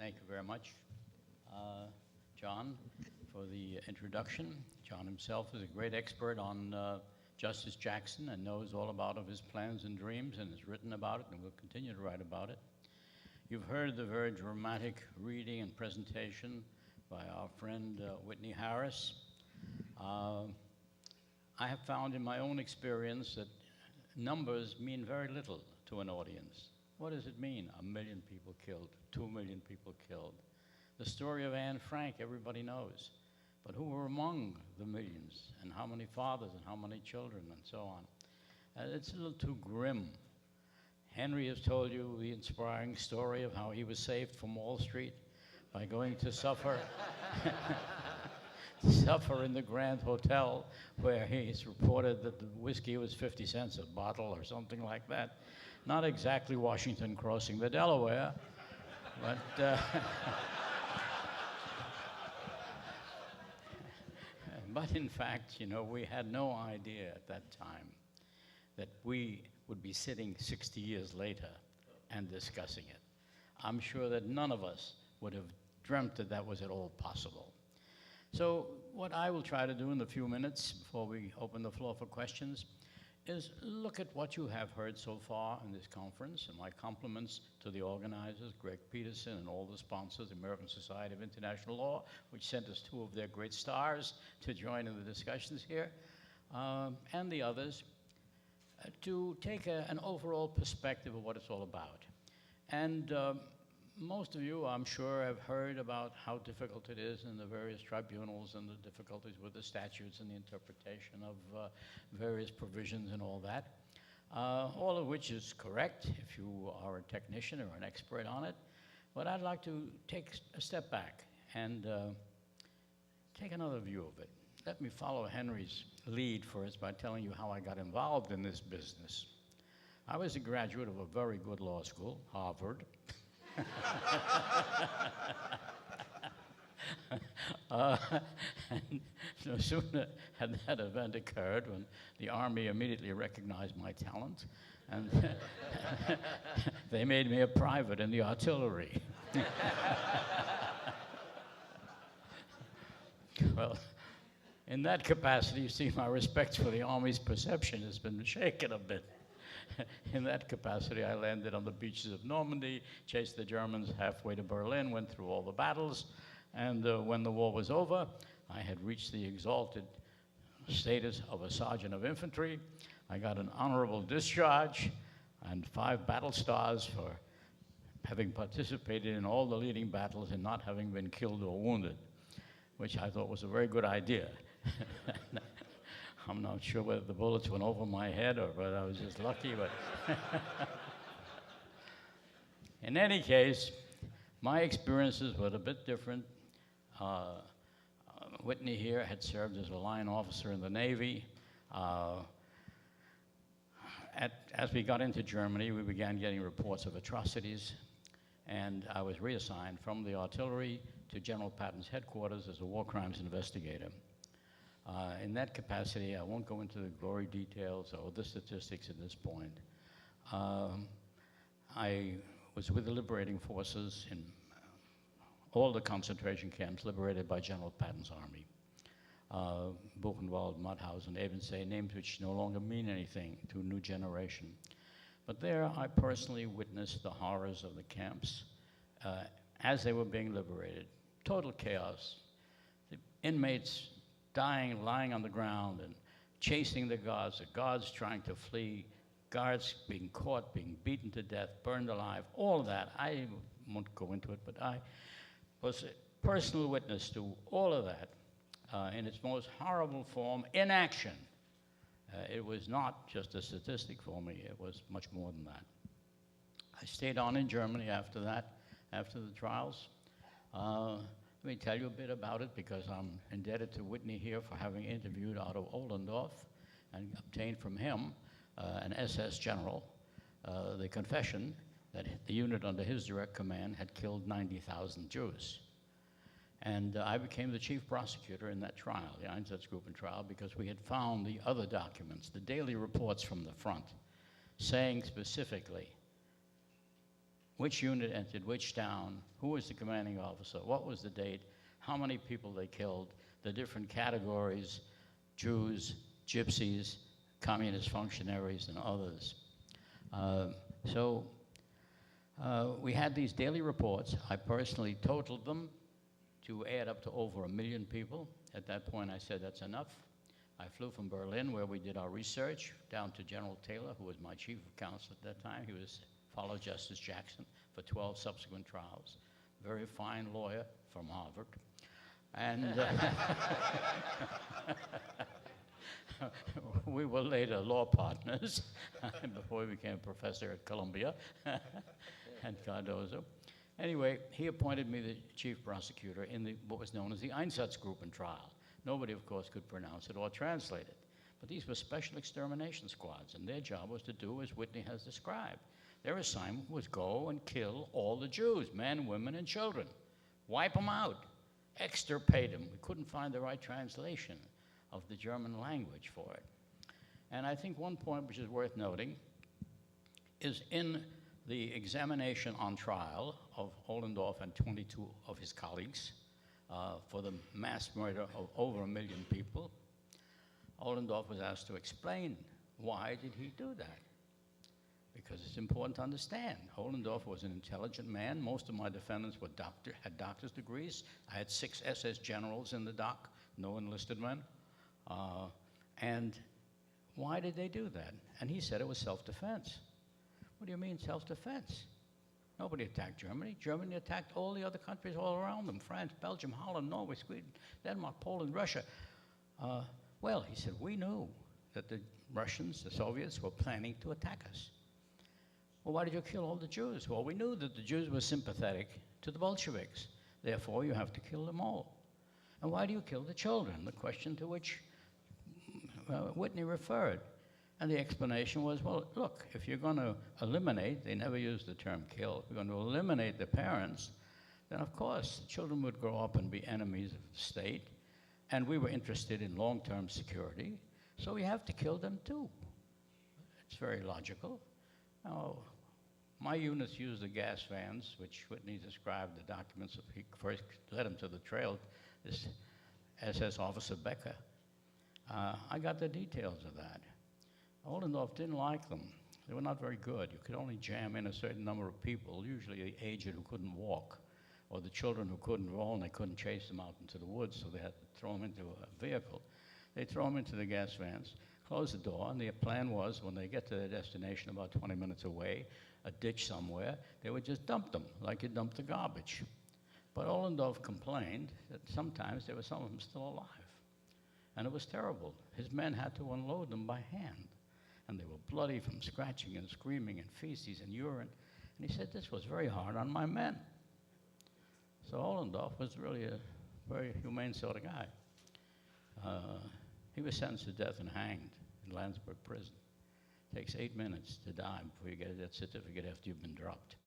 Thank you very much, John, for the introduction. John himself is a great expert on Justice Jackson and knows all about his plans and dreams and has written about it and will continue to write about it. You've heard the very dramatic reading and presentation by our friend Whitney Harris. I have found in my own experience that numbers mean very little to an audience. What does it mean? 1 million people killed, 2 million people killed. The story of Anne Frank, everybody knows. But who were among the millions, and how many fathers, and how many children, and so on? It's a little too grim. Henry has told you the inspiring story of how he was saved from Wall Street by going to suffer in the Grand Hotel, where he's reported that the whiskey was 50 cents a bottle or something like that. Not exactly Washington crossing the Delaware, but but in fact, you know, we had no idea at that time that we would be sitting 60 years later and discussing it. I'm sure that none of us would have dreamt that that was at all possible. So what I will try to do in the few minutes before we open the floor for questions is look at what you have heard so far in this conference, and my compliments to the organizers, Greg Peterson, and all the sponsors, the American Society of International Law, which sent us 2 of their great stars to join in the discussions here, and the others, to take an overall perspective of what it's all about. And most of you, I'm sure, have heard about how difficult it is in the various tribunals and the difficulties with the statutes and the interpretation of various provisions and all that, all of which is correct if you are a technician or an expert on it. But I'd like to take a step back and take another view of it. Let me follow Henry's lead first by telling you how I got involved in this business. I was a graduate of a very good law school, Harvard. And no sooner had that event occurred when the Army immediately recognized my talent, and they made me a private in the artillery. Well, in that capacity, you see, my respect for the Army's perception has been shaken a bit. In that capacity, I landed on the beaches of Normandy, chased the Germans halfway to Berlin, went through all the battles, and when the war was over, I had reached the exalted status of a sergeant of infantry. I got an honorable discharge and 5 battle stars for having participated in all the leading battles and not having been killed or wounded, which I thought was a very good idea. I'm not sure whether the bullets went over my head or whether I was just lucky, but in any case, my experiences were a bit different. Whitney here had served as a line officer in the Navy. As we got into Germany, we began getting reports of atrocities, and I was reassigned from the artillery to General Patton's headquarters as a war crimes investigator. In that capacity, I won't go into the gory details or the statistics at this point. I was with the liberating forces in all the concentration camps liberated by General Patton's army. Buchenwald, Mauthausen, Ebensee, names which no longer mean anything to a new generation. But there, I personally witnessed the horrors of the camps as they were being liberated. Total chaos. The inmates dying, lying on the ground, and chasing the guards trying to flee, guards being caught, being beaten to death, burned alive, all of that. I won't go into it, but I was a personal witness to all of that in its most horrible form, in action. It was not just a statistic for me, it was much more than that. I stayed on in Germany after that, after the trials. Let me tell you a bit about it because I'm indebted to Whitney here for having interviewed Otto Ollendorf and obtained from him, an SS general, the confession that the unit under his direct command had killed 90,000 Jews. And I became the chief prosecutor in that trial, the Einsatzgruppen Trial, because we had found the other documents, the daily reports from the front, saying specifically which unit entered which town, who was the commanding officer, what was the date, how many people they killed, the different categories, Jews, gypsies, communist functionaries, and others. We had these daily reports. I personally totaled them to add up to over 1 million people. At that point, I said, that's enough. I flew from Berlin, where we did our research, down to General Taylor, who was my chief of counsel at that time. He was followed Justice Jackson for 12 subsequent trials. Very fine lawyer from Harvard. And we were later law partners before we became a professor at Columbia and Cardozo. Anyway, he appointed me the chief prosecutor in what was known as the Einsatzgruppen Trial. Nobody, of course, could pronounce it or translate it. But these were special extermination squads, and their job was to do as Whitney has described. Their assignment was go and kill all the Jews, men, women, and children. Wipe them out. Extirpate them. We couldn't find the right translation of the German language for it. And I think one point which is worth noting is in the examination on trial of Ollendorf and 22 of his colleagues for the mass murder of over 1 million people, Ollendorf was asked to explain why did he do that. Because it's important to understand. Ollendorf was an intelligent man. Most of my defendants were had doctor's degrees. I had 6 SS generals in the dock, no enlisted men. And why did they do that? And he said it was self-defense. What do you mean self-defense? Nobody attacked Germany. Germany attacked all the other countries all around them, France, Belgium, Holland, Norway, Sweden, Denmark, Poland, Russia. Well, he said, we knew that the Russians, the Soviets, were planning to attack us. Well, why did you kill all the Jews? Well, we knew that the Jews were sympathetic to the Bolsheviks. Therefore, you have to kill them all. And why do you kill the children? The question to which Whitney referred. And the explanation was, well, look, if you're going to eliminate, they never used the term kill, if you're going to eliminate the parents, then of course children would grow up and be enemies of the state. And we were interested in long-term security, so we have to kill them too. It's very logical. Now, my units used the gas vans, which Whitney described the documents of. He first led him to the trail, this SS Officer Becker. I got the details of that. Ollendorf didn't like them. They were not very good. You could only jam in a certain number of people, usually the aged who couldn't walk, or the children who couldn't roll, and they couldn't chase them out into the woods, so they had to throw them into a vehicle. They throw them into the gas vans, close the door, and the plan was when they get to their destination about 20 minutes away, a ditch somewhere, they would just dump them like you dump the garbage. But Ollendorf complained that sometimes there were some of them still alive. And it was terrible. His men had to unload them by hand. And they were bloody from scratching and screaming and feces and urine. And he said, this was very hard on my men. So Ollendorf was really a very humane sort of guy. He was sentenced to death and hanged in Landsberg prison. It takes 8 minutes to die before you get that certificate after you've been dropped.